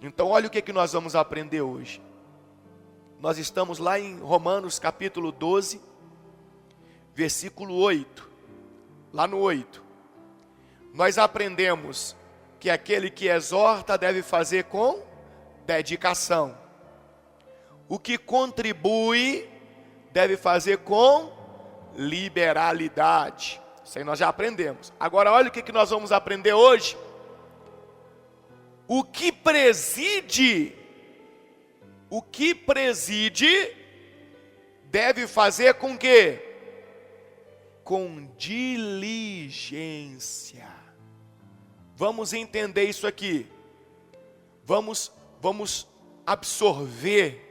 Então olha o que nós vamos aprender hoje. Nós estamos lá em Romanos capítulo 12, versículo 8. Lá no 8. Nós aprendemos que aquele que exorta deve fazer com dedicação. O que contribui deve fazer com liberalidade. Isso aí nós já aprendemos. Agora olha o que nós vamos aprender hoje. O que preside deve fazer com quê? Com diligência. Vamos entender isso aqui. Vamos absorver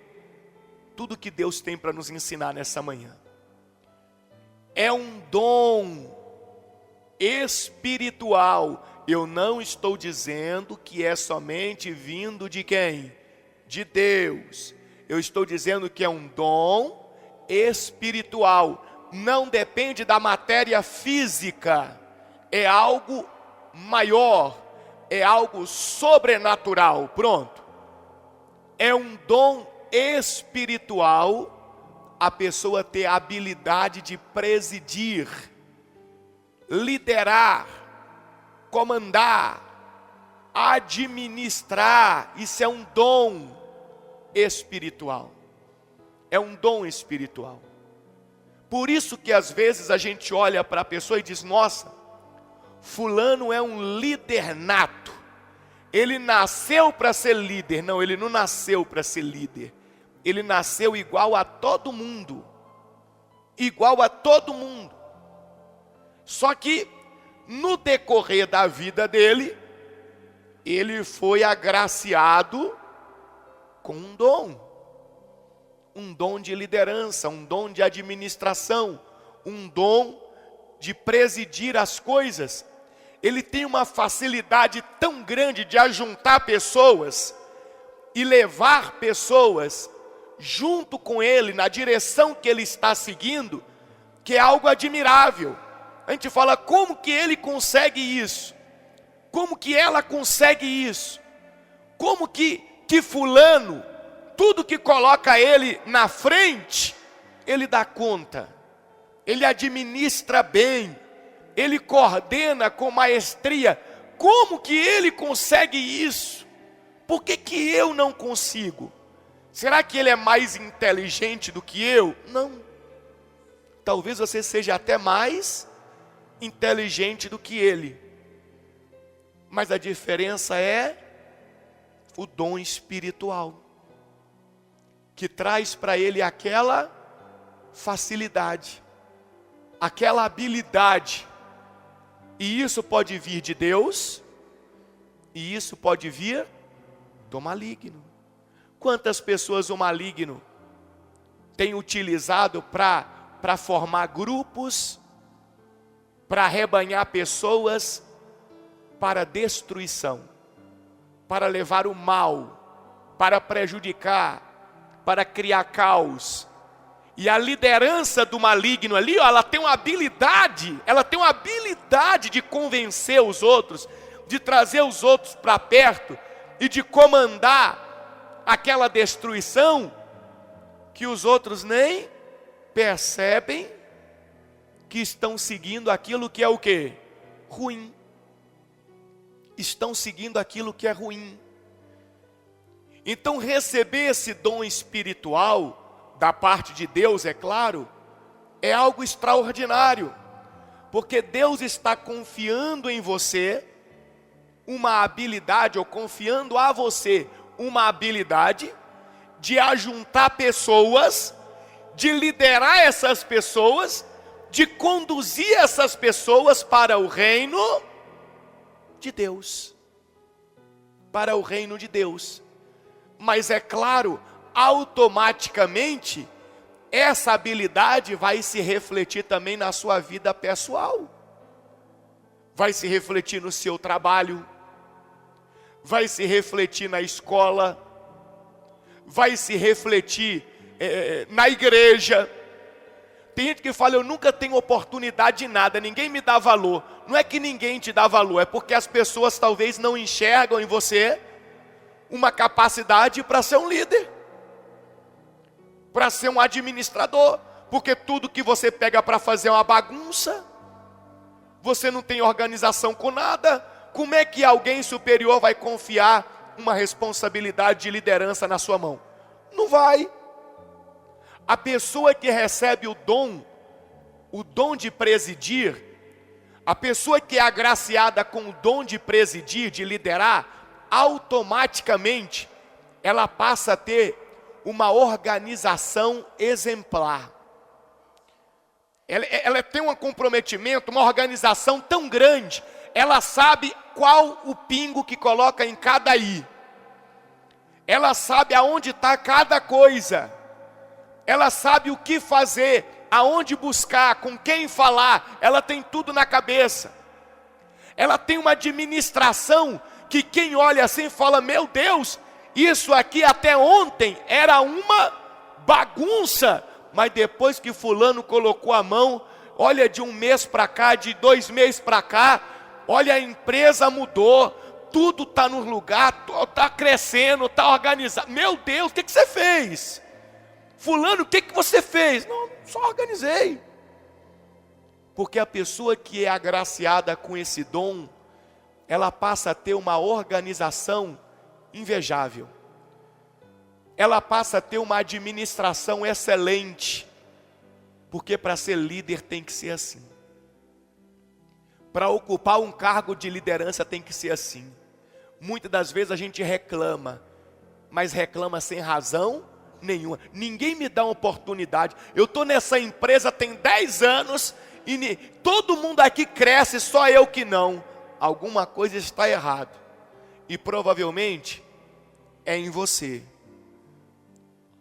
tudo que Deus tem para nos ensinar nessa manhã. É um dom espiritual. Eu não estou dizendo que é somente vindo de quem? De Deus. Eu estou dizendo que é um dom espiritual. Não depende da matéria física. É algo maior. É algo sobrenatural. Pronto. É um dom espiritual. A pessoa ter a habilidade de presidir, liderar, comandar, administrar. Isso é um dom espiritual. É um dom espiritual. Por isso que às vezes a gente olha para a pessoa e diz: nossa, fulano é um líder nato. Ele nasceu para ser líder. Não, ele não nasceu para ser líder. Ele nasceu igual a todo mundo. Igual a todo mundo. Só que no decorrer da vida dele, ele foi agraciado com um dom. Um dom de liderança, um dom de administração, um dom de presidir as coisas. Ele tem uma facilidade tão grande de ajuntar pessoas e levar pessoas junto com ele, na direção que ele está seguindo, que é algo admirável. A gente fala, como que ele consegue isso? Como que ela consegue isso? Como que fulano, tudo que coloca ele na frente, ele dá conta. Ele administra bem. Ele coordena com maestria. Como que ele consegue isso? Por que eu não consigo? Será que ele é mais inteligente do que eu? Não. Talvez você seja até mais inteligente do que ele. Mas a diferença é o dom espiritual, que traz para ele aquela facilidade, aquela habilidade. E isso pode vir de Deus, e isso pode vir do maligno. Quantas pessoas o maligno tem utilizado para formar grupos, para arrebanhar pessoas para destruição, para levar o mal, para prejudicar, para criar caos. E a liderança do maligno ali, ela tem uma habilidade de convencer os outros, de trazer os outros para perto e de comandar aquela destruição que os outros nem percebem que estão seguindo aquilo que é o quê? Ruim. Estão seguindo aquilo que é ruim. Então receber esse dom espiritual da parte de Deus, é claro, é algo extraordinário, porque Deus está confiando em você uma habilidade, ou confiando a você uma habilidade de ajuntar pessoas, de liderar essas pessoas, de conduzir essas pessoas para o reino de Deus. Para o reino de Deus. Mas é claro, automaticamente, essa habilidade vai se refletir também na sua vida pessoal. Vai se refletir no seu trabalho, vai se refletir na escola, vai se refletir na igreja. Tem gente que fala, eu nunca tenho oportunidade de nada, ninguém me dá valor. Não é que ninguém te dá valor, é porque as pessoas talvez não enxergam em você uma capacidade para ser um líder, para ser um administrador, porque tudo que você pega para fazer é uma bagunça, você não tem organização com nada. Como é que alguém superior vai confiar uma responsabilidade de liderança na sua mão? Não vai. A pessoa que recebe o dom de presidir, a pessoa que é agraciada com o dom de presidir, de liderar, automaticamente ela passa a ter uma organização exemplar. Ela tem um comprometimento, uma organização tão grande, ela sabe qual o pingo que coloca em cada i. Ela sabe aonde está cada coisa. Ela sabe o que fazer, aonde buscar, com quem falar. Ela tem tudo na cabeça. Ela tem uma administração que quem olha assim fala: meu Deus, isso aqui até ontem era uma bagunça. Mas depois que fulano colocou a mão, olha, de um mês para cá, de 2 meses para cá, olha, a empresa mudou, tudo está no lugar, está crescendo, está organizado. Meu Deus, o que você fez? Fulano, o que você fez? Não, só organizei. Porque a pessoa que é agraciada com esse dom, ela passa a ter uma organização invejável. Ela passa a ter uma administração excelente. Porque para ser líder tem que ser assim. Para ocupar um cargo de liderança tem que ser assim. Muitas das vezes a gente reclama, mas reclama sem razão nenhuma. Ninguém me dá uma oportunidade. Eu estou nessa empresa tem 10 anos e todo mundo aqui cresce, só eu que não. Alguma coisa está errada. E provavelmente é em você.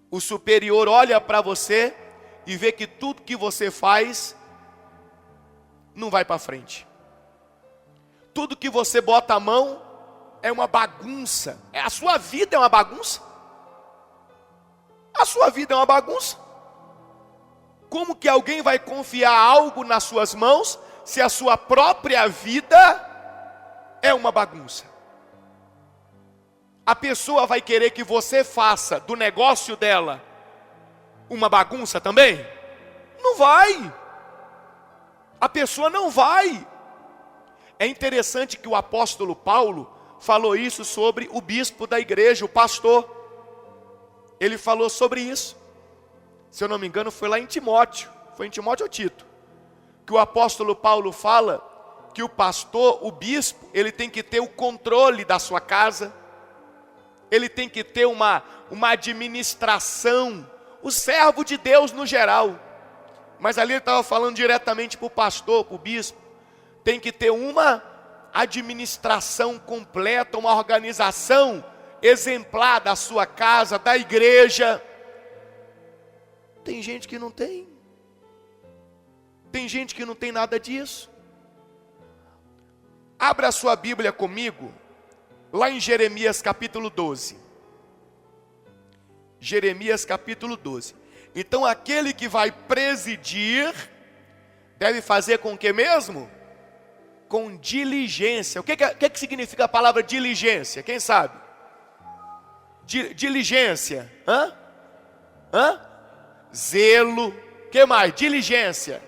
O superior olha para você e vê que tudo que você faz não vai para frente. Tudo que você bota a mão é uma bagunça. A sua vida é uma bagunça. A sua vida é uma bagunça. Como que alguém vai confiar algo nas suas mãos se a sua própria vida é uma bagunça? A pessoa vai querer que você faça do negócio dela uma bagunça também? Não vai. A pessoa não vai. É interessante que o apóstolo Paulo falou isso sobre o bispo da igreja, o pastor. Ele falou sobre isso. Se eu não me engano, foi lá em Timóteo. Foi em Timóteo ou Tito? Que o apóstolo Paulo fala que o pastor, o bispo, ele tem que ter o controle da sua casa. Ele tem que ter uma administração. O servo de Deus no geral. Mas ali ele estava falando diretamente para o pastor, para o bispo. Tem que ter uma administração completa, uma organização exemplar da sua casa, da igreja. Tem gente que não tem. Tem gente que não tem nada disso. Abra a sua Bíblia comigo, lá em Jeremias capítulo 12. Jeremias capítulo 12. Então aquele que vai presidir, deve fazer com o que mesmo? Com diligência. O que significa a palavra diligência? Quem sabe? Diligência. Zelo. O que mais? Diligência.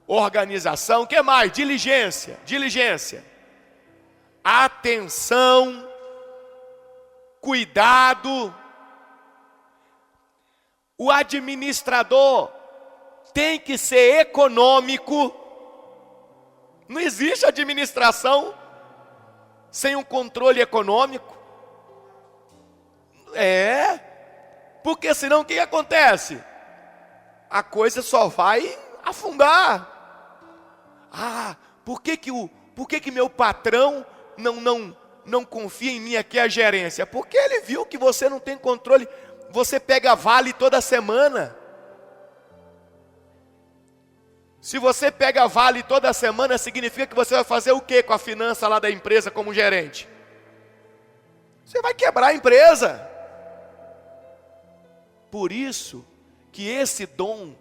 Organização. O que mais? Diligência. Diligência. Atenção. Cuidado. O administrador tem que ser econômico. Não existe administração sem um controle econômico. Porque senão o que acontece? A coisa só vai afundar. Por que meu patrão não confia em mim aqui, a gerência? Porque ele viu que você não tem controle. Você pega vale toda semana. Se você pega vale toda semana, significa que você vai fazer o que com a finança lá da empresa como gerente? Você vai quebrar a empresa. Por isso que esse dom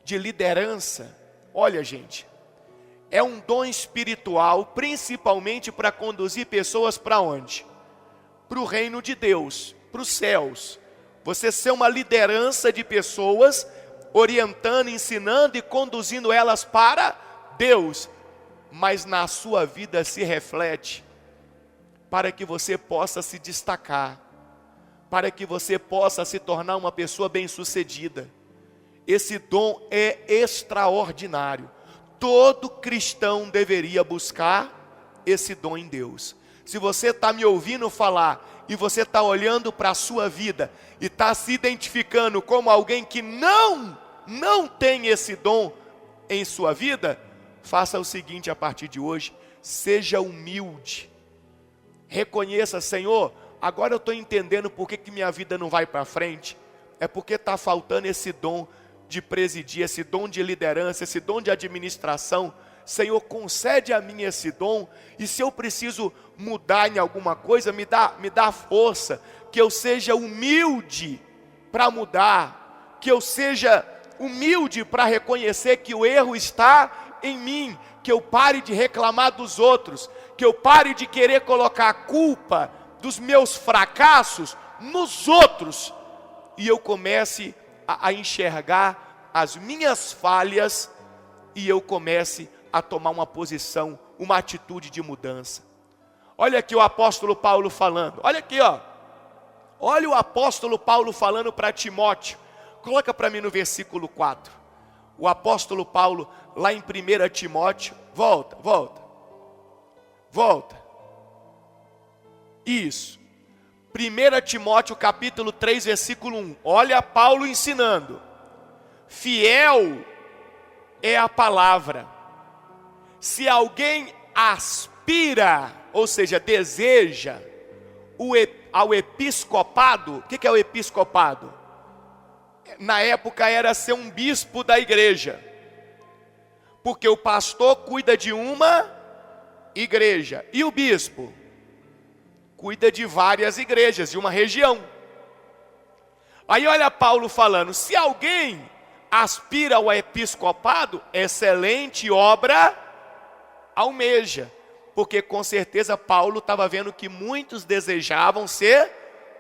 de liderança, olha gente, é um dom espiritual, principalmente para conduzir pessoas para onde? Para o reino de Deus, para os céus. Você ser uma liderança de pessoas, orientando, ensinando e conduzindo elas para Deus. Mas na sua vida se reflete para que você possa se destacar, para que você possa se tornar uma pessoa bem-sucedida. Esse dom é extraordinário. Todo cristão deveria buscar esse dom em Deus. Se você está me ouvindo falar e você está olhando para a sua vida e está se identificando como alguém que não tem esse dom em sua vida, faça o seguinte a partir de hoje: seja humilde. Reconheça: Senhor, agora eu estou entendendo por que minha vida não vai para frente. É porque está faltando esse dom de presidir, esse dom de liderança, esse dom de administração. Senhor, concede a mim esse dom, e se eu preciso mudar em alguma coisa, me dá força, que eu seja humilde para mudar, que eu seja humilde para reconhecer que o erro está em mim, que eu pare de reclamar dos outros, que eu pare de querer colocar a culpa dos meus fracassos nos outros, e eu comece a enxergar as minhas falhas, e eu comece a tomar uma posição, uma atitude de mudança. Olha aqui o apóstolo Paulo falando, olha aqui, ó. Olha o apóstolo Paulo falando para Timóteo. Coloca para mim no versículo 4. O apóstolo Paulo, lá em 1 Timóteo, volta. Isso. 1 Timóteo capítulo 3, versículo 1. Olha Paulo ensinando. Fiel é a palavra. Se alguém aspira, ou seja, deseja ao episcopado, o que é o episcopado? Na época era ser um bispo da igreja, porque o pastor cuida de uma igreja, e o bispo cuida de várias igrejas, de uma região. Aí olha Paulo falando: se alguém aspira ao episcopado, excelente obra almeja, porque com certeza Paulo estava vendo que muitos desejavam ser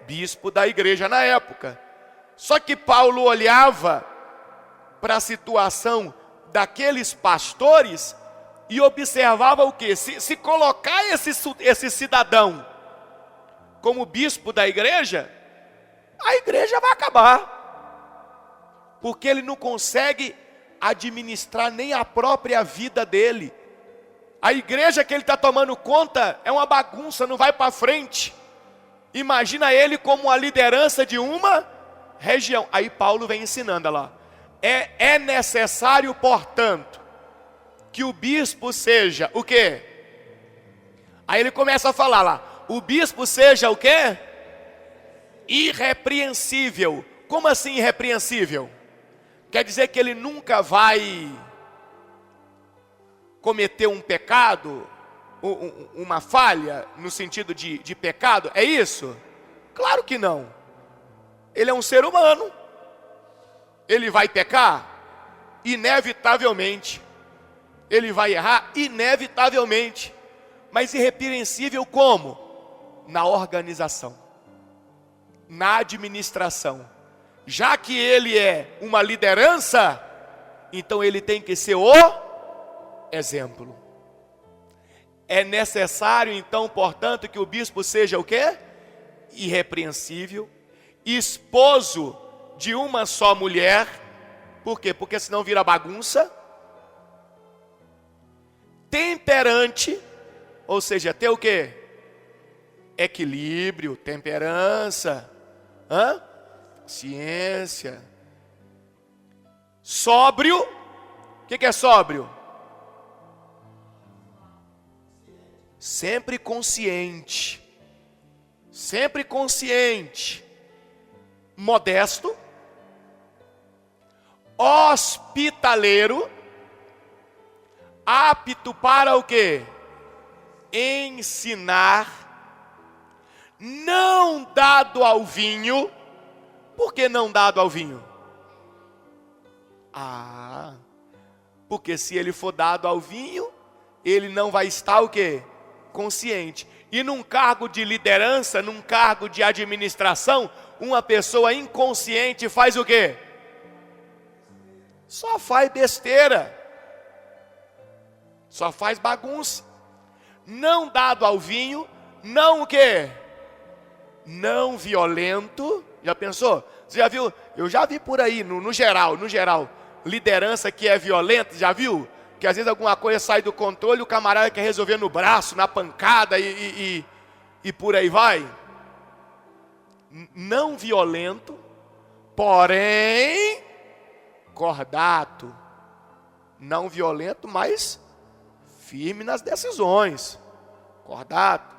bispo da igreja na época. Só que Paulo olhava para a situação daqueles pastores e observava o quê? Se colocar esse cidadão como bispo da igreja, a igreja vai acabar, porque ele não consegue administrar nem a própria vida dele. A igreja que ele está tomando conta é uma bagunça, não vai para frente. Imagina ele como a liderança de uma região. Aí Paulo vem ensinando lá. É necessário, portanto, que o bispo seja o quê? Aí ele começa a falar lá. O bispo seja o quê? Irrepreensível. Como assim irrepreensível? Quer dizer que ele nunca vai cometer um pecado, uma falha, no sentido de pecado? É isso? Claro que não. Ele é um ser humano. Ele vai pecar? Inevitavelmente. Ele vai errar? Inevitavelmente. Mas irrepreensível como? Na organização, na administração. Já que ele é uma liderança, então ele tem que ser o exemplo. É necessário então, portanto, que o bispo seja o quê? Irrepreensível, esposo de uma só mulher. Por quê? Porque senão vira bagunça. Temperante, ou seja, ter o quê? Equilíbrio, temperança, ciência. Sóbrio. O que é sóbrio? Sempre consciente. Sempre consciente. Modesto. Hospitaleiro. Apto para o quê? Ensinar. Não dado ao vinho. Por que não dado ao vinho? Porque se ele for dado ao vinho, ele não vai estar o quê? Consciente. E num cargo de liderança, num cargo de administração, uma pessoa inconsciente faz o quê? Só faz besteira. Só faz bagunça. Não dado ao vinho, não o quê? Não violento. Já pensou? Você já viu? Eu já vi por aí, no geral, liderança que é violenta, já viu? Que às vezes alguma coisa sai do controle, o camarada quer resolver no braço, na pancada e por aí vai. Não violento, porém cordato. Não violento, mas firme nas decisões. Cordato.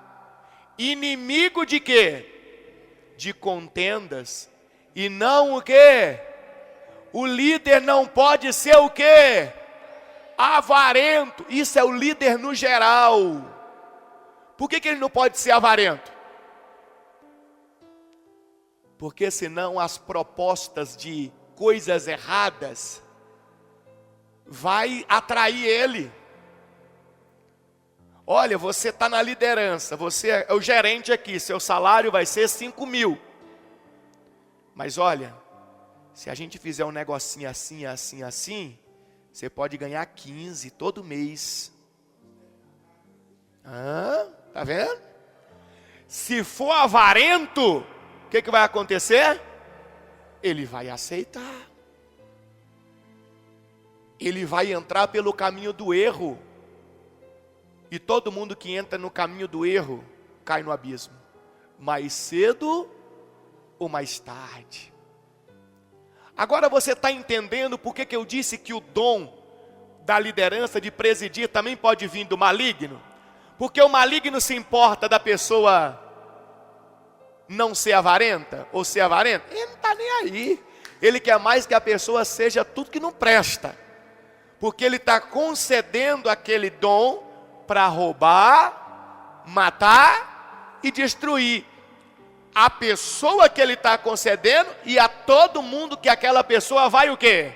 Inimigo de quê? De contendas. E não o quê? O líder não pode ser o quê? Avarento. Isso é o líder no geral. Por que ele não pode ser avarento? Porque senão as propostas de coisas erradas vai atrair ele. Olha, você está na liderança, você é o gerente aqui, seu salário vai ser 5.000. Mas olha, se a gente fizer um negocinho assim, assim, assim, você pode ganhar 15 todo mês. Tá vendo? Se for avarento, o que vai acontecer? Ele vai aceitar. Ele vai entrar pelo caminho do erro. E todo mundo que entra no caminho do erro cai no abismo. Mais cedo ou mais tarde. Agora você está entendendo por que eu disse que o dom da liderança de presidir também pode vir do maligno? Porque o maligno se importa da pessoa não ser avarenta ou ser avarenta? Ele não está nem aí. Ele quer mais que a pessoa seja tudo que não presta. Porque ele está concedendo aquele dom para roubar, matar e destruir a pessoa que ele está concedendo e a todo mundo que aquela pessoa vai o quê?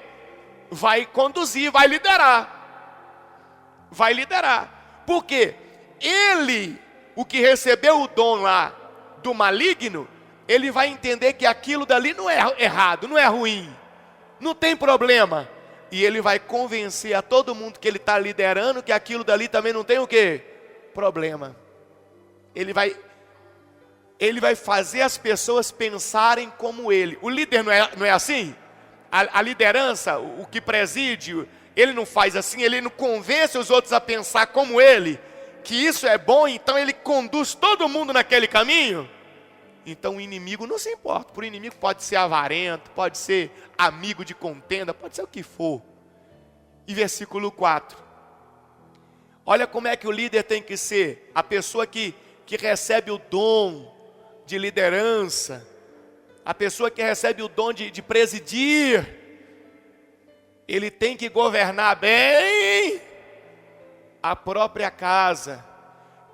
Vai conduzir, vai liderar. Vai liderar. Por quê? Ele, o que recebeu o dom lá do maligno, ele vai entender que aquilo dali não é errado, não é ruim, não tem problema. E ele vai convencer a todo mundo que ele está liderando que aquilo dali também não tem o quê? Problema. Ele vai fazer as pessoas pensarem como ele. O líder não é assim? A liderança, o que preside, ele não faz assim, ele não convence os outros a pensar como ele, que isso é bom, então ele conduz todo mundo naquele caminho. Então o inimigo não se importa. Por inimigo pode ser avarento, pode ser amigo de contenda, pode ser o que for. E versículo 4. Olha como é que o líder tem que ser. A pessoa que recebe o dom de liderança. A pessoa que recebe o dom de presidir. Ele tem que governar bem a própria casa.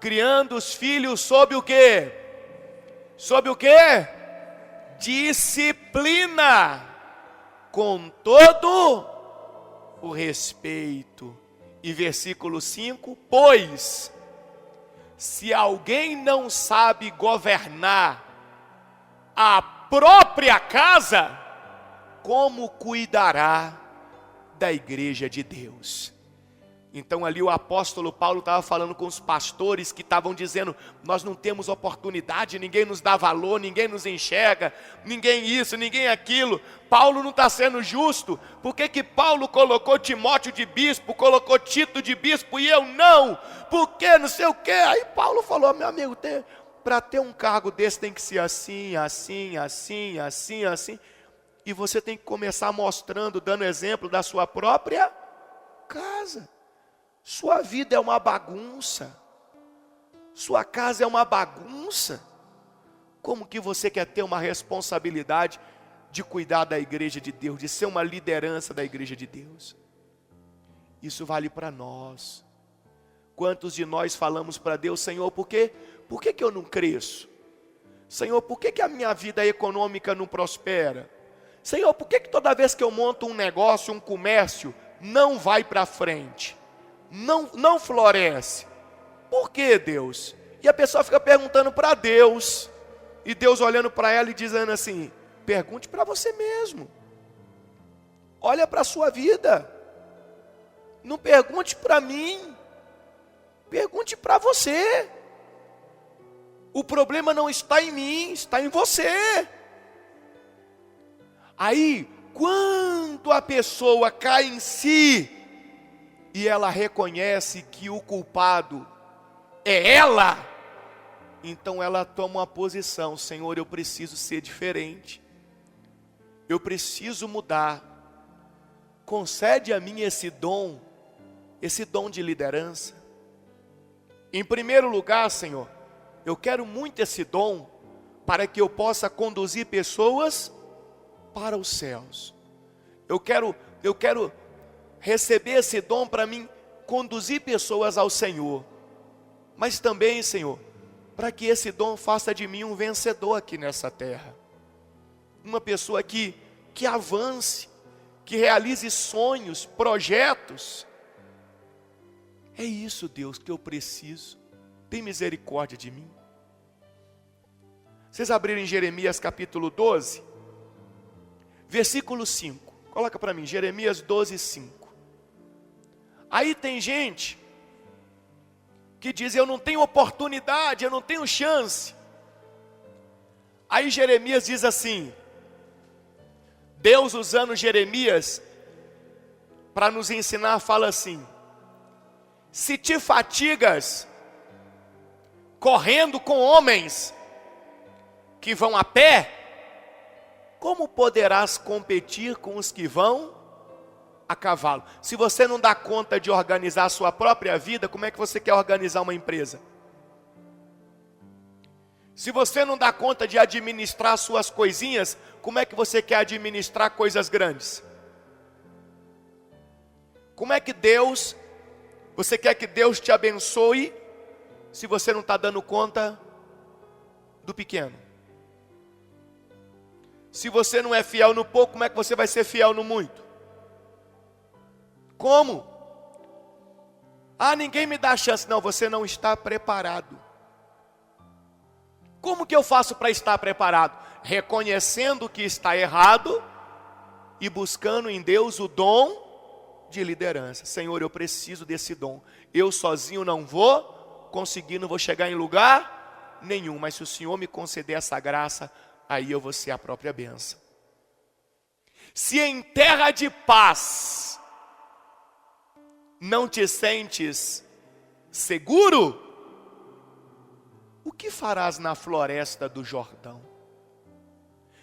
Criando os filhos sob o quê? Sob o quê? Disciplina, com todo o respeito. E versículo 5, pois, se alguém não sabe governar a própria casa, como cuidará da igreja de Deus? Então ali o apóstolo Paulo estava falando com os pastores que estavam dizendo: nós não temos oportunidade, ninguém nos dá valor, ninguém nos enxerga, ninguém isso, ninguém aquilo. Paulo não está sendo justo. Por que Paulo colocou Timóteo de bispo, colocou Tito de bispo e eu não? Por que não sei o quê? Aí Paulo falou: meu amigo, para ter um cargo desse tem que ser assim, assim, assim, assim, assim. E você tem que começar mostrando, dando exemplo da sua própria casa. Sua vida é uma bagunça. Sua casa é uma bagunça. Como que você quer ter uma responsabilidade de cuidar da igreja de Deus, de ser uma liderança da igreja de Deus? Isso vale para nós. Quantos de nós falamos para Deus: Senhor, por que eu não cresço? Senhor, por que a minha vida econômica não prospera? Senhor, por que toda vez que eu monto um negócio, um comércio, não vai para frente? não floresce. Por que, Deus? E a pessoa fica perguntando para Deus, e Deus olhando para ela e dizendo assim: pergunte para você mesmo, olha para a sua vida, não pergunte para mim, pergunte para você. O problema não está em mim, está em você. Aí, quando a pessoa cai em si, e ela reconhece que o culpado é ela, então ela toma uma posição: Senhor, eu preciso ser diferente, eu preciso mudar, concede a mim esse dom de liderança. Em primeiro lugar, Senhor, eu quero muito esse dom, para que eu possa conduzir pessoas para os céus. Eu quero receber esse dom para mim conduzir pessoas ao Senhor. Mas também, Senhor, para que esse dom faça de mim um vencedor aqui nessa terra. Uma pessoa que avance, que realize sonhos, projetos. É isso, Deus, que eu preciso. Tem misericórdia de mim. Vocês abrirem Jeremias capítulo 12, versículo 5. Coloca para mim, Jeremias 12, 5. Aí tem gente que diz: eu não tenho oportunidade, eu não tenho chance. Aí Jeremias diz assim, Deus usando Jeremias para nos ensinar, fala assim: se te fatigas correndo com homens que vão a pé, como poderás competir com os que vão a cavalo? Se você não dá conta de organizar a sua própria vida, como é que você quer organizar uma empresa? Se você não dá conta de administrar suas coisinhas, como é que você quer administrar coisas grandes? Como é que você quer que Deus te abençoe, se você não está dando conta do pequeno? Se você não é fiel no pouco, como é que você vai ser fiel no muito? Como? Ah, ninguém me dá chance. Não, você não está preparado. Como que eu faço para estar preparado? Reconhecendo que está errado e buscando em Deus o dom de liderança. Senhor, eu preciso desse dom. Eu sozinho não vou conseguir, não vou chegar em lugar nenhum. Mas se o Senhor me conceder essa graça, aí eu vou ser a própria bênção. Se em terra de paz não te sentes seguro, o que farás na floresta do Jordão?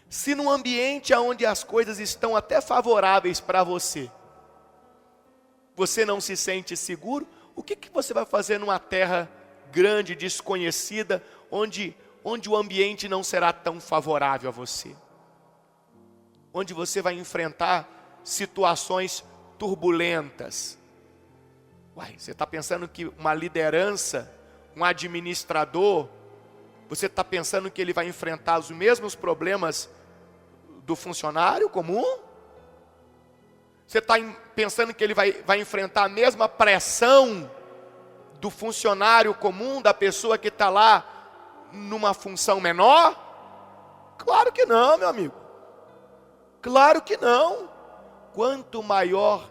Se num ambiente onde as coisas estão até favoráveis para você, você não se sente seguro, o que você vai fazer numa terra grande, desconhecida, onde o ambiente não será tão favorável a você? Onde você vai enfrentar situações turbulentas. Uai, você está pensando que uma liderança, um administrador, você está pensando que ele vai enfrentar os mesmos problemas do funcionário comum? Você está pensando que ele vai enfrentar a mesma pressão do funcionário comum, da pessoa que está lá numa função menor? Claro que não, meu amigo. Claro que não. Quanto maior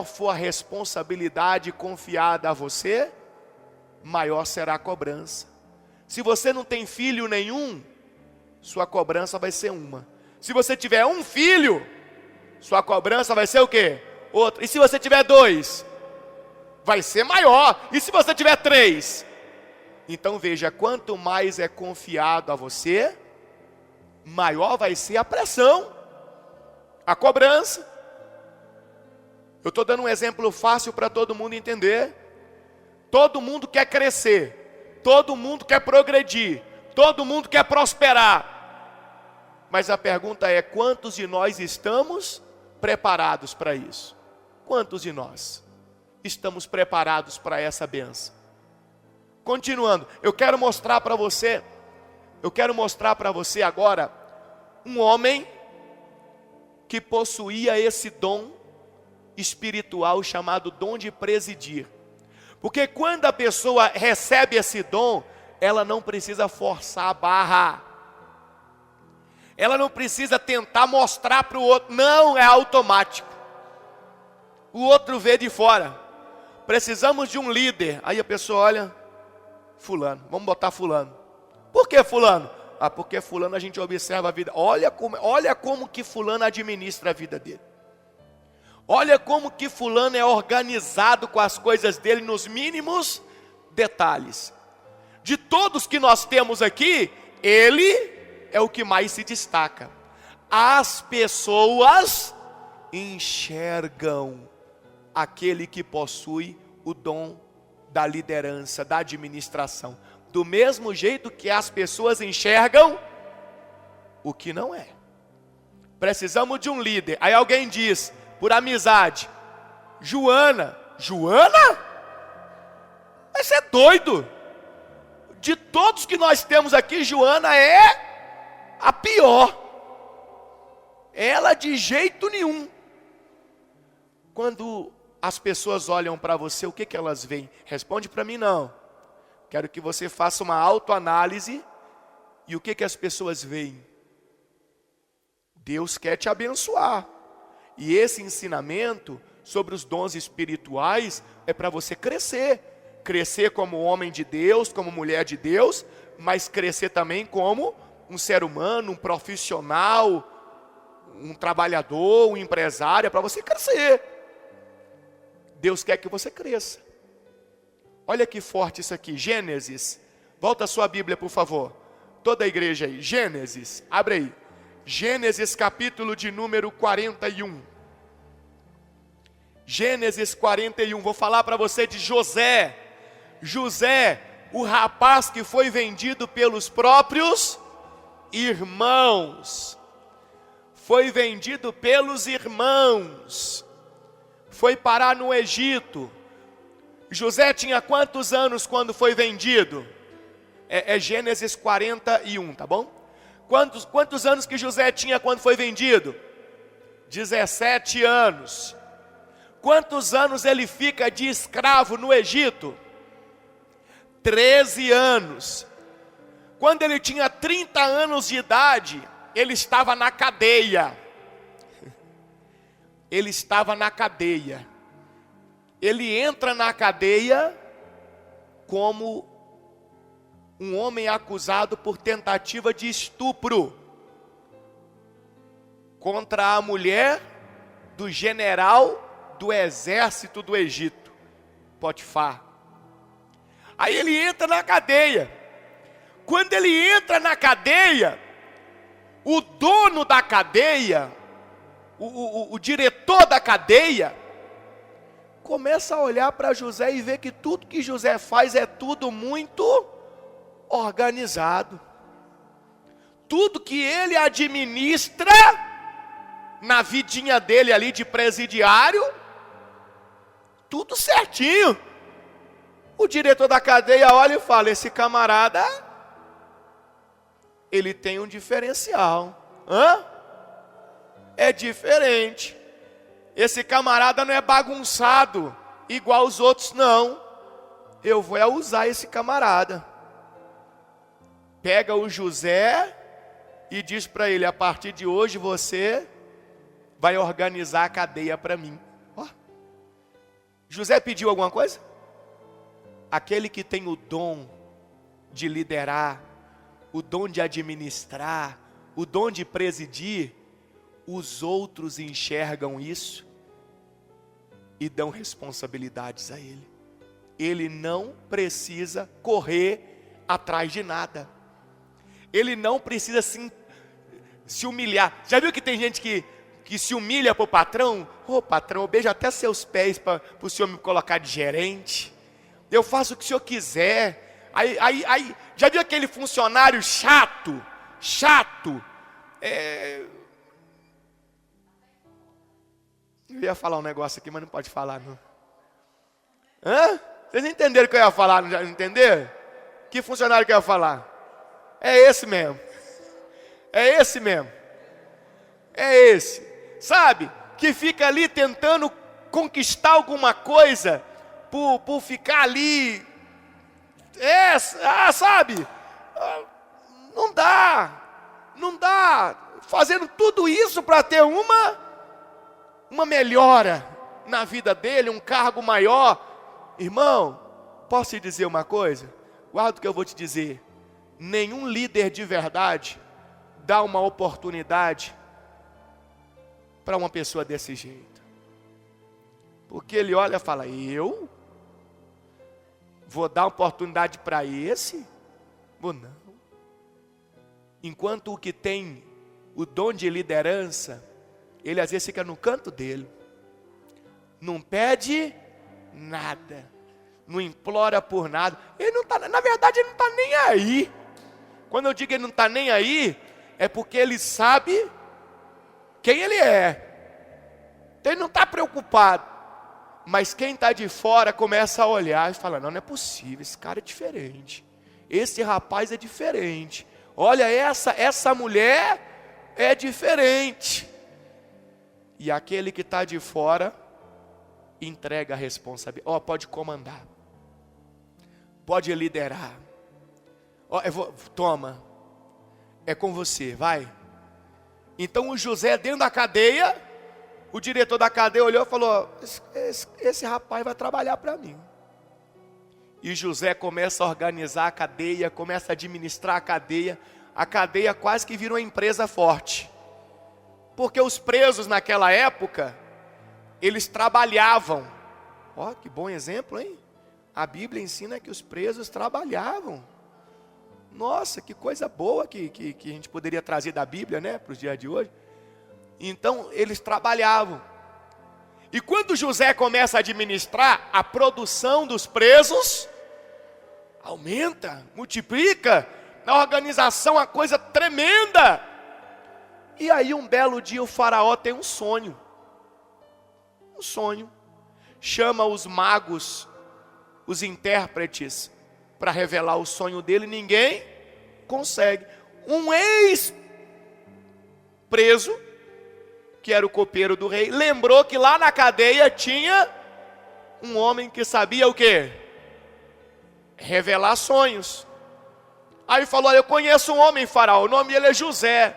for a responsabilidade confiada a você, maior será a cobrança. Se você não tem filho nenhum, sua cobrança vai ser uma. Se você tiver um filho, sua cobrança vai ser o quê? Outra. E se você tiver 2, vai ser maior. E se você tiver 3? Então veja, quanto mais é confiado a você, maior vai ser a pressão, a cobrança. Eu estou dando um exemplo fácil para todo mundo entender. Todo mundo quer crescer, todo mundo quer progredir, todo mundo quer prosperar. Mas a pergunta é: quantos de nós estamos preparados para isso? Quantos de nós estamos preparados para essa bênção? Continuando, eu quero mostrar para você agora um homem que possuía esse dom espiritual chamado dom de presidir. Porque quando a pessoa recebe esse dom, ela não precisa forçar a barra. Ela não precisa tentar mostrar para o outro. Não, é automático. O outro vê de fora. Precisamos de um líder. Aí a pessoa olha, fulano, vamos botar fulano. Por que fulano? Ah, porque fulano a gente observa a vida. Olha como que fulano administra a vida dele. Olha como que fulano é organizado com as coisas dele nos mínimos detalhes. De todos que nós temos aqui, ele é o que mais se destaca. As pessoas enxergam aquele que possui o dom da liderança, da administração. Do mesmo jeito que as pessoas enxergam o que não é. Precisamos de um líder. Aí alguém diz, por amizade, Joana. Joana? Mas você é doido. De todos que nós temos aqui, Joana é a pior. Ela de jeito nenhum. Quando as pessoas olham para você, o que que elas veem? Responde para mim não. Quero que você faça uma autoanálise. E o que que as pessoas veem? Deus quer te abençoar. E esse ensinamento sobre os dons espirituais é para você crescer. Crescer como homem de Deus, como mulher de Deus, mas crescer também como um ser humano, um profissional, um trabalhador, um empresário, é para você crescer. Deus quer que você cresça. Olha que forte isso aqui, Gênesis. Volta a sua Bíblia, por favor. Toda a igreja aí, Gênesis, abre aí. Gênesis capítulo de número 41. Gênesis 41, vou falar para você de José. José, o rapaz que foi vendido pelos próprios irmãos. Foi vendido pelos irmãos. Foi parar no Egito. José tinha quantos anos quando foi vendido? É Gênesis 41, tá bom? Quantos anos que José tinha quando foi vendido? 17 anos. Quantos anos ele fica de escravo no Egito? 13 anos. Quando ele tinha 30 anos de idade, ele estava na cadeia. Ele estava na cadeia. Ele entra na cadeia como um homem acusado por tentativa de estupro contra a mulher do general do exército do Egito, Potifar. Aí ele entra na cadeia. Quando ele entra na cadeia, o dono da cadeia, o diretor da cadeia, começa a olhar para José e ver que tudo que José faz é tudo muito organizado. Tudo que ele administra na vidinha dele ali de presidiário, tudo certinho. O diretor da cadeia olha e fala, esse camarada, ele tem um diferencial. É diferente. Esse camarada não é bagunçado igual os outros, não. Eu vou usar esse camarada. Pega o José e diz para ele, a partir de hoje você vai organizar a cadeia para mim. José pediu alguma coisa? Aquele que tem o dom de liderar, o dom de administrar, o dom de presidir, os outros enxergam isso e dão responsabilidades a ele. Ele não precisa correr atrás de nada. Ele não precisa se humilhar. Já viu que tem gente que se humilha para o patrão? Patrão, eu beijo até seus pés para o senhor me colocar de gerente. Eu faço o que o senhor quiser. Aí, já viu aquele funcionário chato? Eu ia falar um negócio aqui, mas não pode falar, não. Vocês entenderam o que eu ia falar, não entenderam? Que funcionário que eu ia falar? É esse mesmo. É esse. Sabe? Que fica ali tentando conquistar alguma coisa, por ficar ali, sabe? Não dá, fazendo tudo isso para ter uma melhora na vida dele, um cargo maior. Irmão, posso te dizer uma coisa? Guarda o que eu vou te dizer. Nenhum líder de verdade dá uma oportunidade para uma pessoa desse jeito. Porque ele olha e fala, eu vou dar oportunidade para esse? Vou não. Enquanto o que tem o dom de liderança, ele às vezes fica no canto dele. Não pede nada. Não implora por nada. Ele não tá, na verdade ele não está nem aí. Quando eu digo ele não está nem aí, é porque ele sabe quem ele é. Então ele não está preocupado. Mas quem está de fora começa a olhar e fala, não é possível, esse cara é diferente. Esse rapaz é diferente. Olha, essa mulher é diferente. E aquele que está de fora entrega a responsabilidade. Pode comandar. Pode liderar. Toma. É com você, vai. Então o José dentro da cadeia, o diretor da cadeia olhou e falou, esse rapaz vai trabalhar para mim. E José começa a organizar a cadeia, começa a administrar a cadeia quase que vira uma empresa forte. Porque os presos naquela época, eles trabalhavam. Que bom exemplo, hein? A Bíblia ensina que os presos trabalhavam. Nossa, que coisa boa que a gente poderia trazer da Bíblia, né, para os dias de hoje. Então, eles trabalhavam. E quando José começa a administrar, a produção dos presos aumenta, multiplica. Na organização, a coisa tremenda. E aí, um belo dia, o faraó tem um sonho. Um sonho. Chama os magos, os intérpretes, para revelar o sonho dele. Ninguém consegue. Um ex-preso, que era o copeiro do rei, lembrou que lá na cadeia tinha um homem que sabia o quê? Revelar sonhos. Aí falou, eu conheço um homem, faraó, o nome dele é José.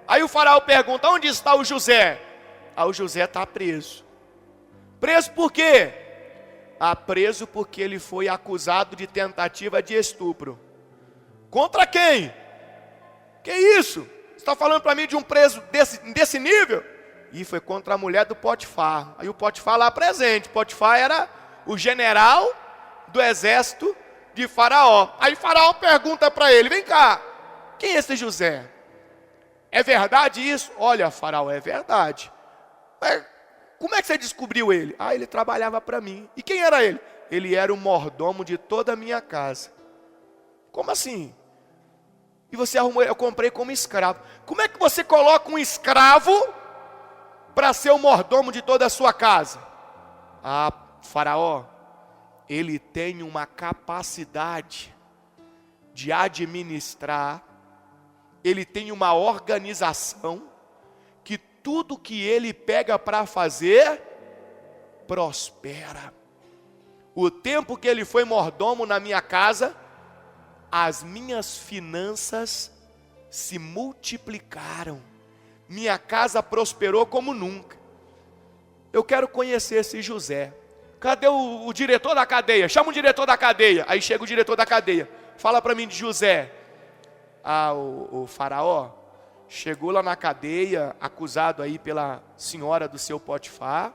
Aí o faraó pergunta, onde está o José? O José está preso. Preso por quê? Preso porque ele foi acusado de tentativa de estupro. Contra quem? Que isso? Você está falando para mim de um preso desse nível? E foi contra a mulher do Potifar. Aí o Potifar lá presente. Potifar era o general do exército de Faraó. Aí Faraó pergunta para ele, vem cá, quem é esse José? É verdade isso? Olha, Faraó, é verdade. Como é que você descobriu ele? Ele trabalhava para mim. E quem era ele? Ele era o mordomo de toda a minha casa. Como assim? E você arrumou, eu comprei como escravo. Como é que você coloca um escravo para ser o mordomo de toda a sua casa? Faraó, ele tem uma capacidade de administrar, ele tem uma organização, que tudo que ele pega para fazer, prospera. O tempo que ele foi mordomo na minha casa, as minhas finanças se multiplicaram. Minha casa prosperou como nunca. Eu quero conhecer esse José. Cadê o diretor da cadeia? Chama o diretor da cadeia. Aí chega o diretor da cadeia. Fala para mim de José. O faraó chegou lá na cadeia, acusado aí pela senhora do seu Potifar.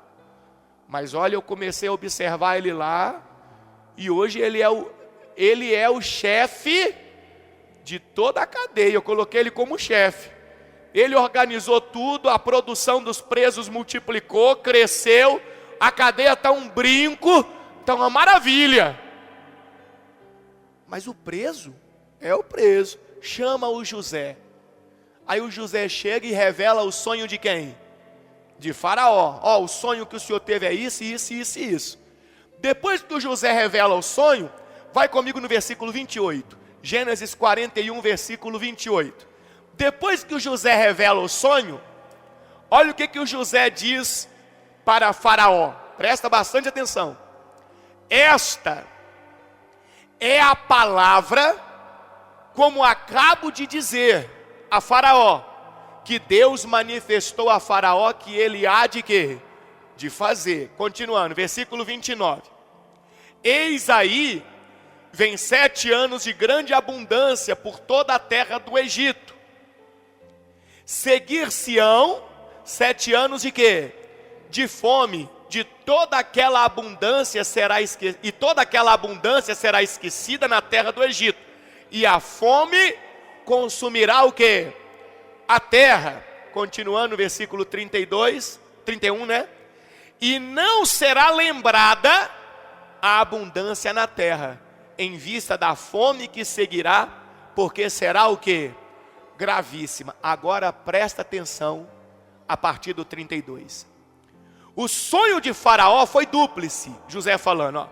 Mas olha, eu comecei a observar ele lá. E hoje ele é o chefe de toda a cadeia. Eu coloquei ele como chefe. Ele organizou tudo, a produção dos presos multiplicou, cresceu, a cadeia está um brinco, está uma maravilha. Mas o preso é o preso, chama o José. Aí o José chega e revela o sonho de quem? De Faraó. O sonho que o senhor teve é isso, isso, isso e isso. Depois que o José revela o sonho, vai comigo no versículo 28. Gênesis 41, versículo 28. Depois que o José revela o sonho, olha o que o José diz para Faraó. presta bastante atenção. Esta é a palavra, como acabo de dizer a Faraó, que Deus manifestou a Faraó que ele há de quê? De fazer. Continuando, versículo 29. Eis aí, vem 7 anos de grande abundância por toda a terra do Egito. Seguir-se-ão 7 anos de quê? De fome, de toda aquela abundância será esquecida, e toda aquela abundância será esquecida na terra do Egito. E a fome consumirá o quê? A terra. Continuando, versículo 32, 31, né? E não será lembrada a abundância na terra, em vista da fome que seguirá, porque será o quê? Gravíssima. Agora presta atenção a partir do 32. O sonho de Faraó foi dúplice, José falando, ó,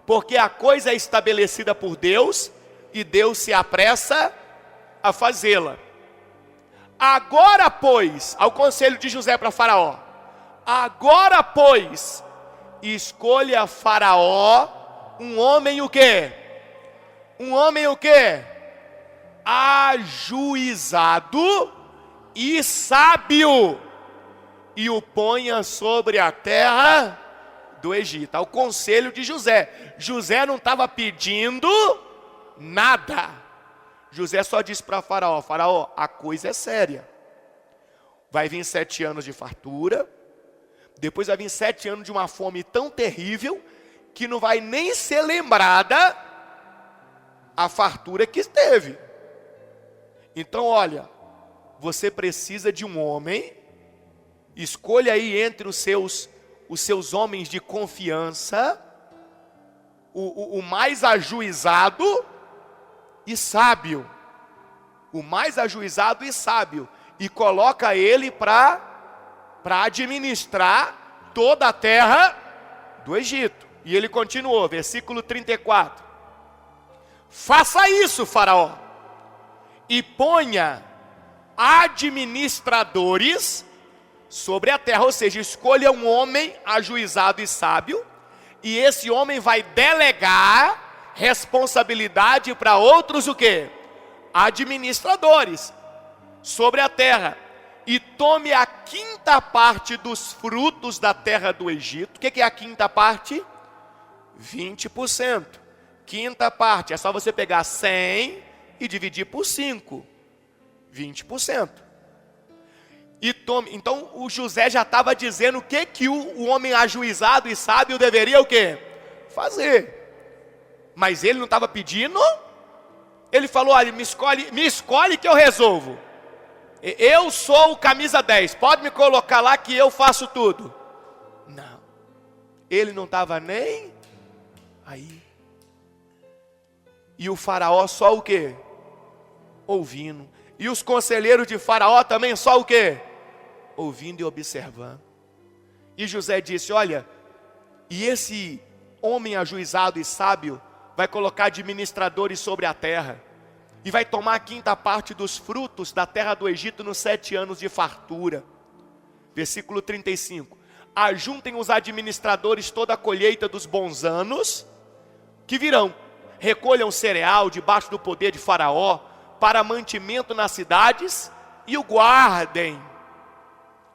porque a coisa é estabelecida por Deus e Deus se apressa a fazê-la. Agora, pois, ao conselho de José para Faraó, agora, pois, escolha Faraó um homem o quê? Um homem o quê? Ajuizado e sábio, e o ponha sobre a terra do Egito. Ao conselho de José. José não estava pedindo nada. José só disse para Faraó: Faraó, a coisa é séria. Vai vir 7 anos de fartura, depois vai vir 7 anos de uma fome tão terrível, que não vai nem ser lembrada a fartura que esteve. Então olha, você precisa de um homem, escolha aí entre os seus homens de confiança, o mais ajuizado e sábio, o mais ajuizado e sábio, e coloca ele para administrar toda a terra do Egito. E ele continuou, versículo 34. Faça isso, Faraó, e ponha administradores sobre a terra, ou seja, escolha um homem ajuizado e sábio, e esse homem vai delegar responsabilidade para outros o quê? Administradores sobre a terra. E tome a 5ª parte dos frutos da terra do Egito. O que é a 5ª parte? 20%. 5ª parte, é só você pegar 100 e dividir por 5. 20%. E tome, então o José já estava dizendo o que o homem ajuizado e sábio deveria o quê? Fazer. Mas ele não estava pedindo. Ele falou: olha, me escolhe que eu resolvo. Eu sou o camisa 10, pode me colocar lá que eu faço tudo. Não, ele não estava nem aí. E o Faraó só o quê? Ouvindo. E os conselheiros de Faraó também só o quê? Ouvindo e observando. E José disse: olha, e esse homem ajuizado e sábio vai colocar administradores sobre a terra, e vai tomar a 5ª parte dos frutos da terra do Egito nos 7 anos de fartura. Versículo 35. Ajuntem os administradores toda a colheita dos bons anos que virão. Recolham cereal debaixo do poder de Faraó, para mantimento nas cidades, e o guardem.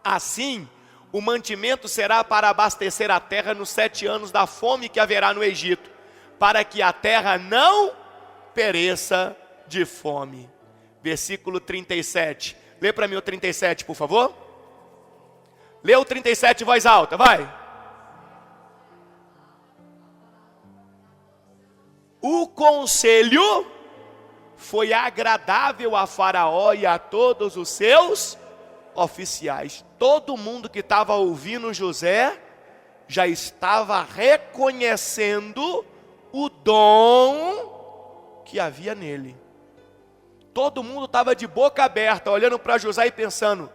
Assim, o mantimento será para abastecer a terra nos 7 anos da fome que haverá no Egito, para que a terra não pereça de fome. Versículo 37. Lê para mim o 37, por favor. Lê o 37 em voz alta, vai. O conselho foi agradável a Faraó e a todos os seus oficiais. Todo mundo que estava ouvindo José já estava reconhecendo o dom que havia nele. Todo mundo estava de boca aberta, olhando para José e pensando: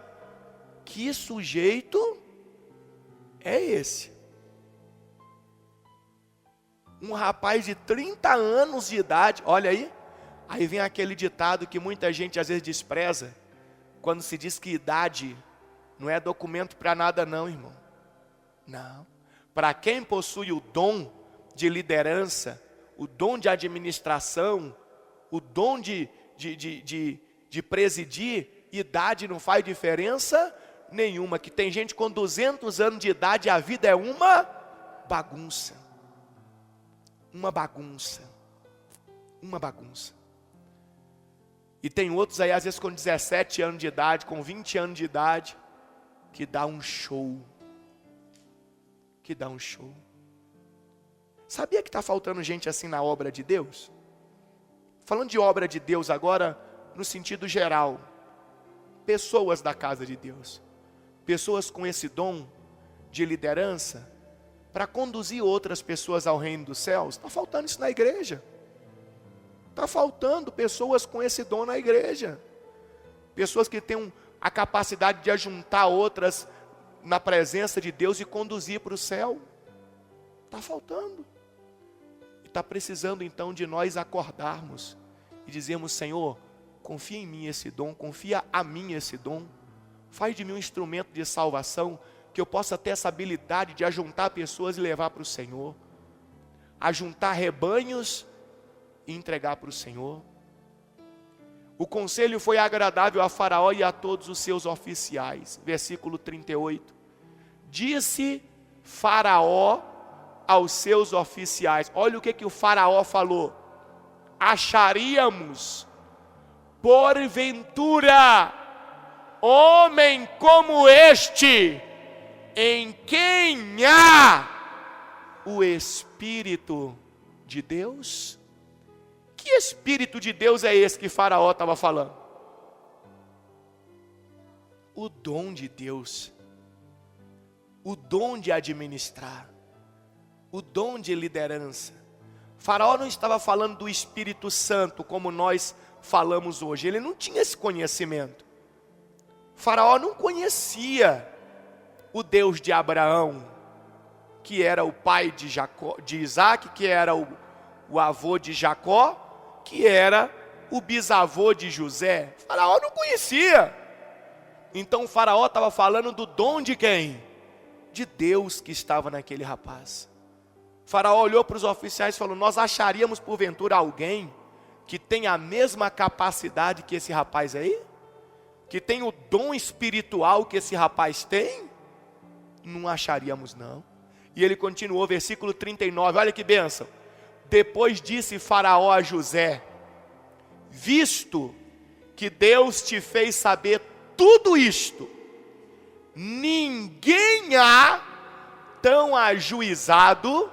que sujeito é esse? Um rapaz de 30 anos de idade, olha aí. Aí vem aquele ditado que muita gente às vezes despreza, quando se diz que idade não é documento para nada não, irmão. Não. Para quem possui o dom de liderança, o dom de administração, o dom de presidir, idade não faz diferença nenhuma. Que tem gente com 200 anos de idade e a vida é uma bagunça. Uma bagunça. Uma bagunça. E tem outros aí, às vezes com 17 anos de idade, com 20 anos de idade, que dá um show. Que dá um show. Sabia que está faltando gente assim na obra de Deus? Falando de obra de Deus agora, no sentido geral. Pessoas da casa de Deus. Pessoas com esse dom de liderança, para conduzir outras pessoas ao reino dos céus. Está faltando isso na igreja. Está faltando pessoas com esse dom na igreja. Pessoas que têm a capacidade de ajuntar outras na presença de Deus e conduzir para o céu. Está faltando. E está precisando então de nós acordarmos e dizermos: Senhor, confia em mim esse dom, confia a mim esse dom. Faz de mim um instrumento de salvação, que eu possa ter essa habilidade de ajuntar pessoas e levar para o Senhor. Ajuntar rebanhos e entregar para o Senhor. O conselho foi agradável a Faraó e a todos os seus oficiais. Versículo 38. Disse Faraó aos seus oficiais. Olha o que o Faraó falou. Acharíamos, porventura, homem como este, em quem há o Espírito de Deus? Que Espírito de Deus é esse que Faraó estava falando? O dom de Deus, o dom de administrar, o dom de liderança. Faraó não estava falando do Espírito Santo como nós falamos hoje, ele não tinha esse conhecimento. Faraó não conhecia o Deus de Abraão, que era o pai de Jacó, de Isaac, que era o avô de Jacó, que era o bisavô de José. Faraó não conhecia. Então o Faraó estava falando do dom de quem? De Deus que estava naquele rapaz. O Faraó olhou para os oficiais e falou: nós acharíamos porventura alguém que tem a mesma capacidade que esse rapaz aí? Que tem o dom espiritual que esse rapaz tem? Não acharíamos não. E ele continuou, versículo 39, olha que bênção. Depois disse Faraó a José: visto que Deus te fez saber tudo isto, ninguém há tão ajuizado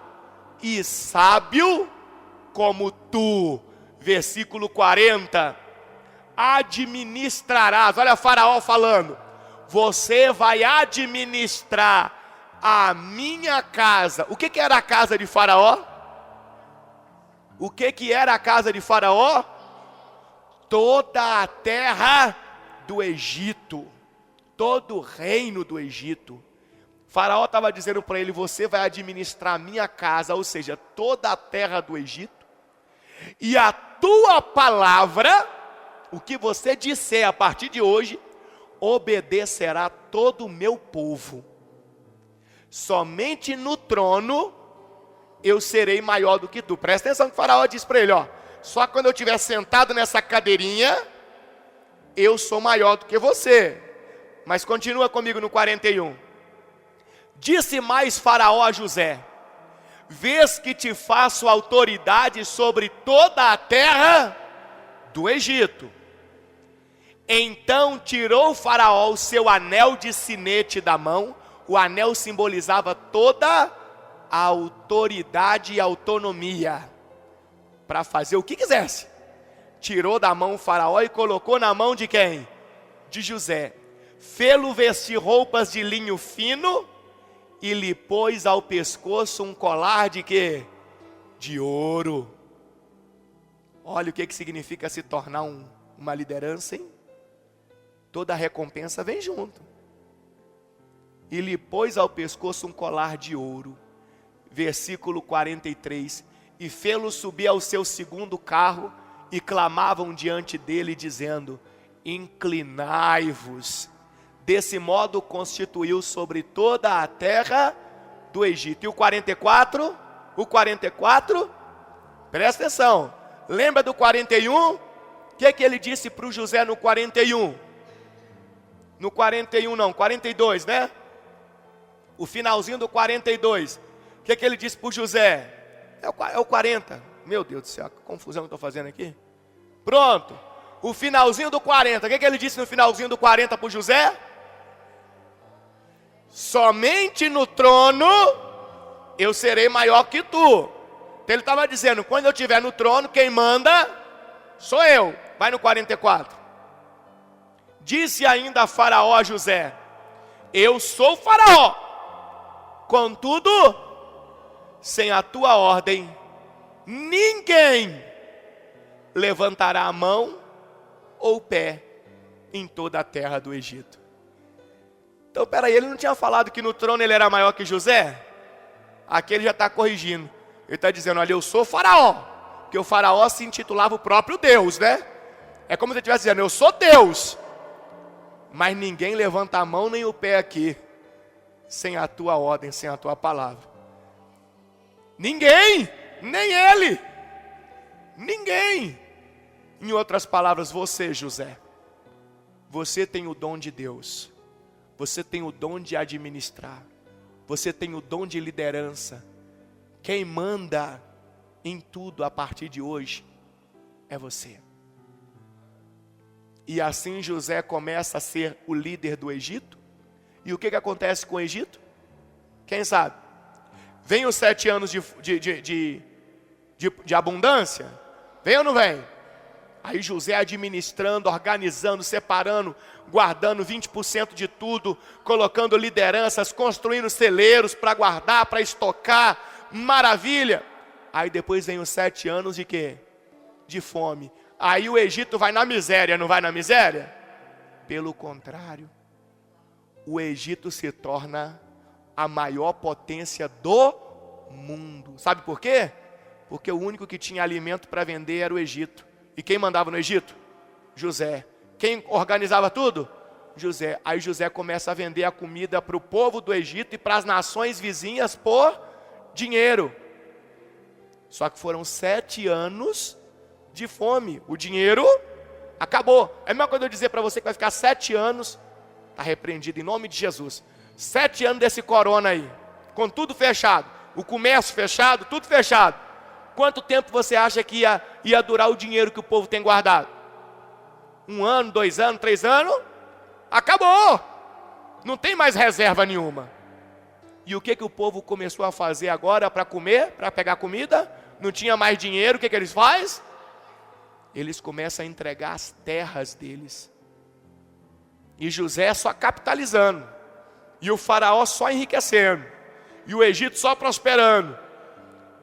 e sábio como tu. Versículo 40. Administrarás, olha Faraó falando, você vai administrar a minha casa. O que era a casa de Faraó? O que era a casa de Faraó? Toda a terra do Egito, todo o reino do Egito. Faraó estava dizendo para ele: você vai administrar a minha casa, ou seja, toda a terra do Egito, e a tua palavra, o que você disser a partir de hoje, obedecerá todo o meu povo. Somente no trono eu serei maior do que tu. Presta atenção que o Faraó disse para ele: ó, só quando eu estiver sentado nessa cadeirinha, eu sou maior do que você. Mas continua comigo no 41. Disse mais Faraó a José: vês que te faço autoridade sobre toda a terra do Egito. Então tirou Faraó o seu anel de sinete da mão. O anel simbolizava toda a autoridade e autonomia para fazer o que quisesse. Tirou da mão o Faraó e colocou na mão de quem? De José. Fê-lo vestir roupas de linho fino e lhe pôs ao pescoço um colar de quê? De ouro. Olha o que significa se tornar uma liderança, hein? Toda a recompensa vem junto. E lhe pôs ao pescoço um colar de ouro. Versículo 43. E fê-lo subir ao seu segundo carro, e clamavam diante dele, dizendo: inclinai-vos. Desse modo constituiu sobre toda a terra do Egito. E o 44? O 44, presta atenção. Lembra do 41? O que ele disse para o José no 41? No 41 não, 42, né? O finalzinho do 42. O que ele disse para o José? É o 40. Meu Deus do céu, que confusão que eu estou fazendo aqui. Pronto. O finalzinho do 40. O que ele disse no finalzinho do 40 para o José? Somente no trono eu serei maior que tu. Então ele estava dizendo, quando eu estiver no trono, quem manda sou eu. Vai no 44. Disse ainda a Faraó a José, eu sou Faraó, contudo, sem a tua ordem, ninguém levantará a mão ou pé em toda a terra do Egito. Então, peraí, ele não tinha falado que no trono ele era maior que José? Aqui ele já está corrigindo. Ele está dizendo, olha, eu sou Faraó. Porque o Faraó se intitulava o próprio Deus, né? É como se ele estivesse dizendo, eu sou Deus. Mas ninguém levanta a mão nem o pé aqui, sem a tua ordem, sem a tua palavra. Ninguém, nem ele. Ninguém. Em outras palavras, você, José, você tem o dom de Deus. Você tem o dom de administrar. Você tem o dom de liderança. Quem manda em tudo a partir de hoje é você. E assim José começa a ser o líder do Egito. E o que acontece com o Egito? Quem sabe? Vem os 7 anos de abundância? Vem ou não vem? Aí José administrando, organizando, separando, guardando 20% de tudo, colocando lideranças, construindo celeiros para guardar, para estocar, maravilha. Aí depois vem os 7 anos de quê? De fome. Aí o Egito vai na miséria, não vai na miséria? Pelo contrário, o Egito se torna a maior potência do mundo. Sabe por quê? Porque o único que tinha alimento para vender era o Egito. E quem mandava no Egito? José. Quem organizava tudo? José. Aí José começa a vender a comida para o povo do Egito e para as nações vizinhas por dinheiro. Só que foram 7 anos de fome. O dinheiro acabou. É a mesma coisa eu dizer para você que vai ficar 7 anos, está repreendido em nome de Jesus. 7 anos desse corona aí, com tudo fechado, o comércio fechado, tudo fechado. Quanto tempo você acha que ia durar o dinheiro que o povo tem guardado? 1 ano, 2 anos, 3 anos? Acabou! Não tem mais reserva nenhuma. E o que o povo começou a fazer agora para comer, para pegar comida? Não tinha mais dinheiro, o que eles fazem? Eles começam a entregar as terras deles. E José só capitalizando. E o faraó só enriquecendo. E o Egito só prosperando.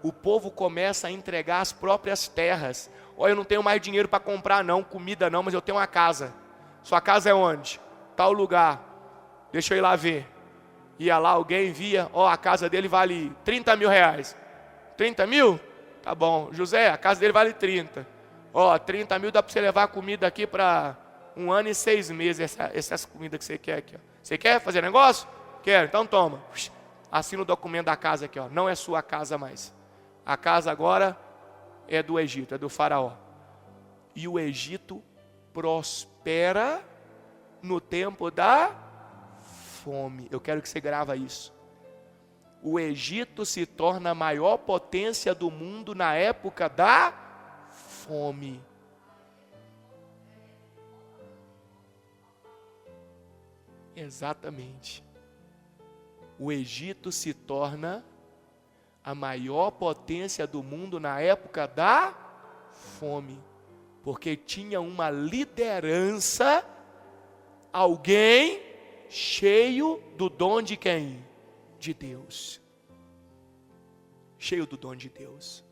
O povo começa a entregar as próprias terras. Olha, eu não tenho mais dinheiro para comprar não, comida não, mas eu tenho uma casa. Sua casa é onde? Tal lugar. Deixa eu ir lá ver. Ia lá, alguém via, a casa dele vale 30 mil reais. 30 mil? Tá bom. José, a casa dele vale 30. 30 mil dá para você levar comida aqui para 1 ano e 6 meses, essas comidas que você quer aqui. Você quer fazer negócio? Quero, então toma. Assina o documento da casa aqui, não é sua casa mais. A casa agora é do Egito, é do faraó. E o Egito prospera no tempo da fome. Eu quero que você grava isso. O Egito se torna a maior potência do mundo na época da fome. Exatamente. O Egito se torna a maior potência do mundo na época da fome, porque tinha uma liderança, alguém cheio do dom de quem? De Deus. Cheio do dom de Deus.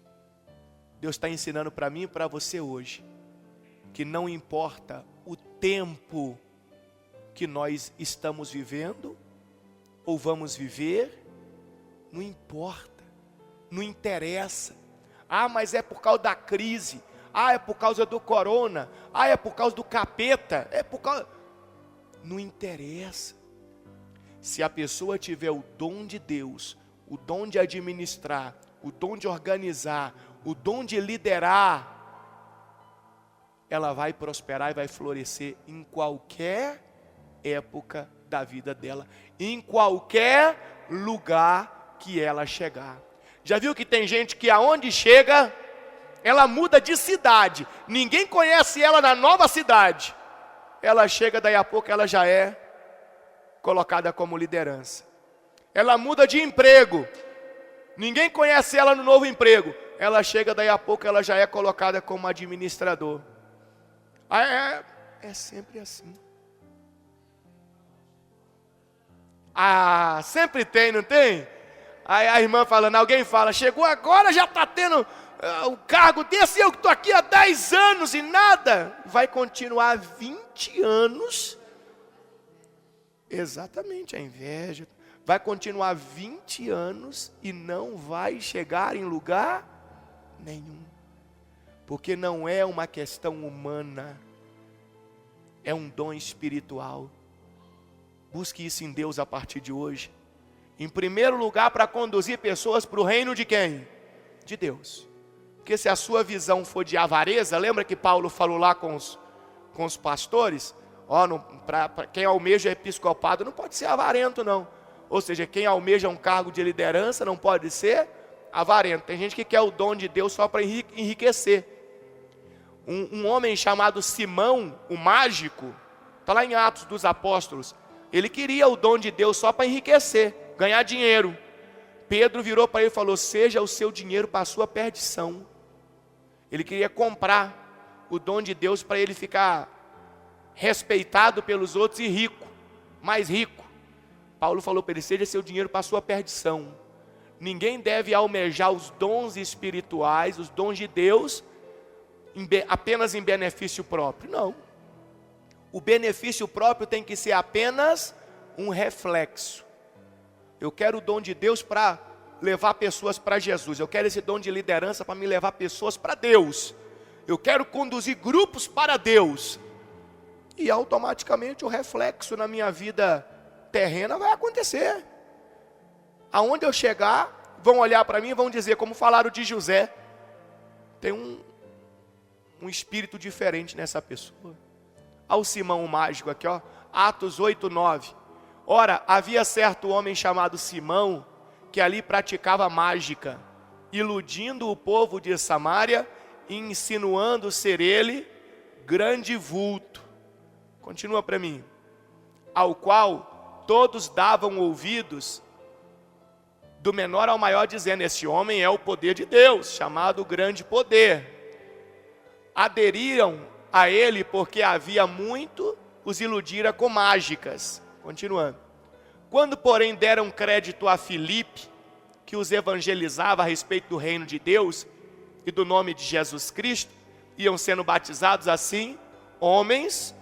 Deus está ensinando para mim e para você hoje, que não importa o tempo que nós estamos vivendo, ou vamos viver, não importa. Não interessa. Mas é por causa da crise. É por causa do corona. É por causa do capeta. É por causa... Não interessa. Se a pessoa tiver o dom de Deus, o dom de administrar, o dom de organizar, o dom de liderar, ela vai prosperar e vai florescer em qualquer época da vida dela, em qualquer lugar que ela chegar. Já viu que tem gente que aonde chega, ela muda de cidade, ninguém conhece ela na nova cidade, ela chega, daí a pouco ela já é colocada como liderança. Ela muda de emprego, ninguém conhece ela no novo emprego, ela chega, daí a pouco ela já é colocada como administrador. É sempre assim. Sempre tem, não tem? Aí a irmã falando, alguém fala, chegou agora, já está tendo o cargo desse, eu que estou aqui há 10 anos e nada. Vai continuar 20 anos. Exatamente, a inveja. Vai continuar 20 anos e não vai chegar em lugar nenhum. Porque não é uma questão humana, é um dom espiritual. Busque isso em Deus a partir de hoje. Em primeiro lugar, para conduzir pessoas para o reino de quem? De Deus. Porque se a sua visão for de avareza, lembra que Paulo falou lá com os pastores? Para quem almeja episcopado, não pode ser avarento não. Ou seja, quem almeja um cargo de liderança não pode ser avarento. Tem gente que quer o dom de Deus só para enriquecer. Um homem chamado Simão, o mágico, está lá em Atos dos Apóstolos. Ele queria o dom de Deus só para enriquecer, ganhar dinheiro. Pedro virou para ele e falou, seja o seu dinheiro para a sua perdição. Ele queria comprar o dom de Deus para ele ficar respeitado pelos outros e rico, mais rico. Paulo falou para ele, seja seu dinheiro para a sua perdição. Ninguém deve almejar os dons espirituais, os dons de Deus, apenas em benefício próprio. Não. O benefício próprio tem que ser apenas um reflexo. Eu quero o dom de Deus para levar pessoas para Jesus. Eu quero esse dom de liderança para me levar pessoas para Deus. Eu quero conduzir grupos para Deus. E automaticamente o reflexo na minha vida terrena vai acontecer. Aonde eu chegar, vão olhar para mim e vão dizer, como falaram de José, tem um espírito diferente nessa pessoa. Ao Simão o mágico aqui, ó, Atos 8:9. Ora, havia certo homem chamado Simão, que ali praticava mágica, iludindo o povo de Samaria e insinuando ser ele grande vulto. Continua para mim. Ao qual todos davam ouvidos, do menor ao maior, dizendo, esse homem é o poder de Deus, chamado grande poder. Aderiram a ele porque havia muito os iludira com mágicas. Continuando. Quando, porém, deram crédito a Filipe, que os evangelizava a respeito do reino de Deus e do nome de Jesus Cristo, iam sendo batizados assim, homens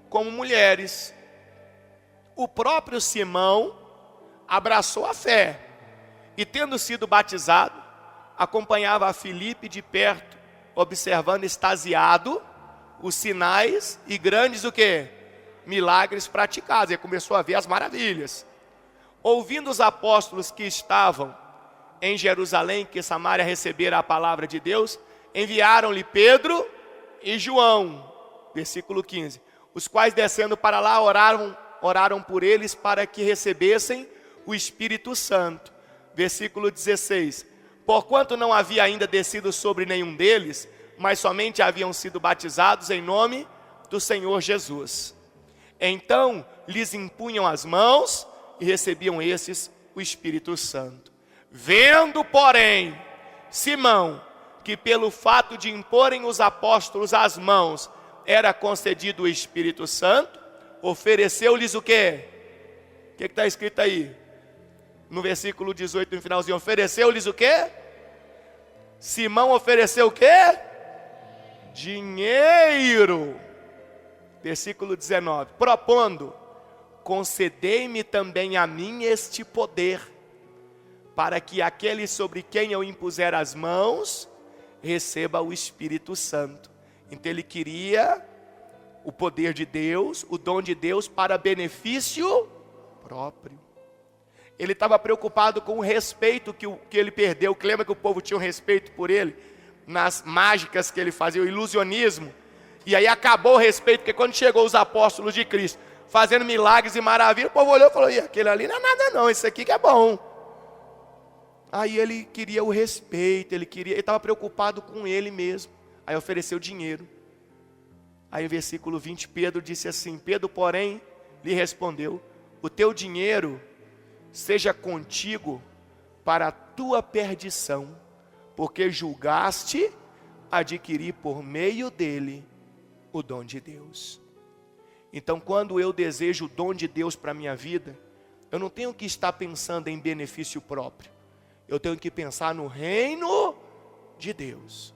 como mulheres. O próprio Simão abraçou a fé e, tendo sido batizado, acompanhava a Filipe de perto, observando extasiado os sinais e grandes o quê? Milagres praticados. Ele começou a ver as maravilhas. Ouvindo os apóstolos que estavam em Jerusalém, que Samaria recebera a palavra de Deus, enviaram-lhe Pedro e João, versículo 15, os quais descendo para lá oraram por eles para que recebessem o Espírito Santo. Versículo 16, porquanto não havia ainda descido sobre nenhum deles, mas somente haviam sido batizados em nome do Senhor Jesus. Então lhes impunham as mãos e recebiam esses o Espírito Santo. Vendo, porém, Simão, que pelo fato de imporem os apóstolos as mãos, era concedido o Espírito Santo, ofereceu-lhes o quê? O que está escrito aí? No versículo 18, no finalzinho, ofereceu-lhes o quê? Simão ofereceu o quê? Dinheiro. Versículo 19, propondo, concedei-me também a mim este poder, para que aquele sobre quem eu impuser as mãos, receba o Espírito Santo. Então ele queria o poder de Deus, o dom de Deus para benefício próprio. Ele estava preocupado com o respeito que ele perdeu. Que lembra que o povo tinha um respeito por ele? Nas mágicas que ele fazia, o ilusionismo. E aí acabou o respeito, porque quando chegou os apóstolos de Cristo, fazendo milagres e maravilhas, o povo olhou e falou, e aquele ali não é nada não, esse aqui que é bom. Aí ele queria o respeito, ele estava preocupado com ele mesmo. Aí ofereceu dinheiro. Aí no versículo 20, Pedro disse assim, Pedro, porém, lhe respondeu, o teu dinheiro seja contigo para a tua perdição, porque julgaste adquirir por meio dele o dom de Deus. Então, quando eu desejo o dom de Deus para a minha vida, eu não tenho que estar pensando em benefício próprio. Eu tenho que pensar no reino de Deus.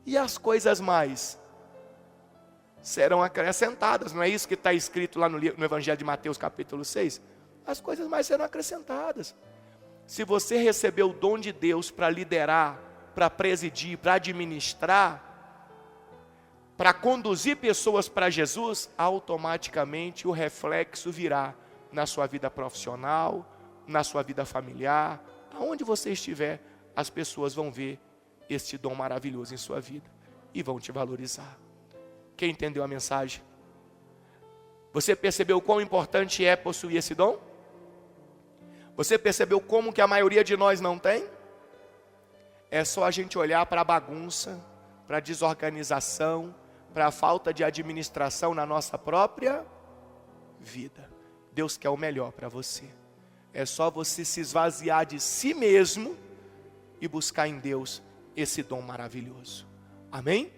E as coisas mais serão acrescentadas. Não é isso que está escrito lá no Evangelho de Mateus capítulo 6? As coisas mais serão acrescentadas. Se você recebeu o dom de Deus para liderar, para presidir, para administrar, para conduzir pessoas para Jesus, automaticamente o reflexo virá na sua vida profissional, na sua vida familiar, aonde você estiver, as pessoas vão ver este dom maravilhoso em sua vida e vão te valorizar. Quem entendeu a mensagem? Você percebeu quão importante é possuir esse dom? Você percebeu como que a maioria de nós não tem? É só a gente olhar para a bagunça, para a desorganização, para a falta de administração na nossa própria vida. Deus quer o melhor para você. É só você se esvaziar de si mesmo e buscar em Deus esse dom maravilhoso. Amém?